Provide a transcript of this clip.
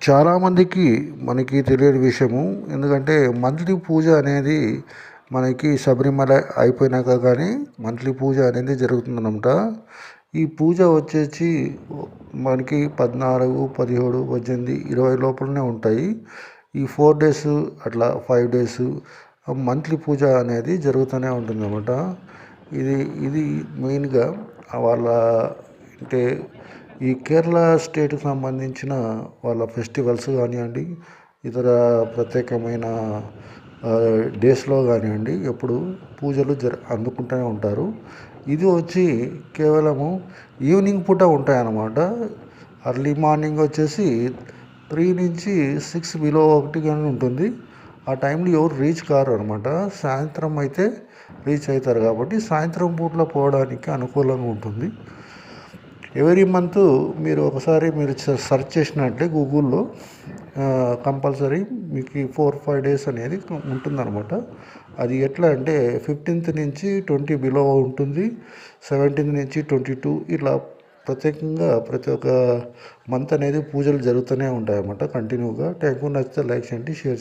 చాలామందికి మనకి తెలియని విషయము. ఎందుకంటే మంత్లీ పూజ అనేది మనకి శబరిమల అయిపోయినాక కానీ మంత్లీ పూజ అనేది జరుగుతుందన్నమాట. ఈ పూజ వచ్చేసి మనకి 14, 17, 18, 20 లోపలనే ఉంటాయి. ఈ 4 డేస్ అట్లా 5 డేస్ మంత్లీ పూజ అనేది జరుగుతూనే ఉంటుందన్నమాట. ఇది ఇది మెయిన్గా వాళ్ళ అంటే ఈ కేరళ స్టేట్కి సంబంధించిన వాళ్ళ ఫెస్టివల్స్ కానివ్వండి, ఇతర ప్రత్యేకమైన డేస్లో కానివ్వండి, ఎప్పుడు పూజలు అందుకుంటూనే ఉంటారు. ఇది వచ్చి కేవలము ఈవినింగ్ పూట ఉంటాయన్నమాట. అర్లీ మార్నింగ్ వచ్చేసి 3 నుంచి 6 బిలో 1 కానీ ఉంటుంది. ఆ టైంలో ఎవరు రీచ్ కారు అనమాట. సాయంత్రం అయితే రీచ్ అవుతారు కాబట్టి సాయంత్రం పూటలో పోవడానికి అనుకూలంగా ఉంటుంది. ఎవ్రీ మంత్ మీరు ఒకసారి సెర్చ్ చేసినట్లే గూగుల్లో కంపల్సరీ మీకు 4-5 డేస్ అనేది ఉంటుందన్నమాట. అది ఎట్లా అంటే 15th నుంచి 20 బిలో ఉంటుంది, 17th నుంచి 22 ఇట్లా ప్రత్యేకంగా ప్రతి ఒక్క మంత్ అనేది పూజలు జరుగుతూనే ఉంటాయన్నమాట కంటిన్యూగా. టైం నచ్చితే లైక్ చేయండి, షేర్ చేయండి.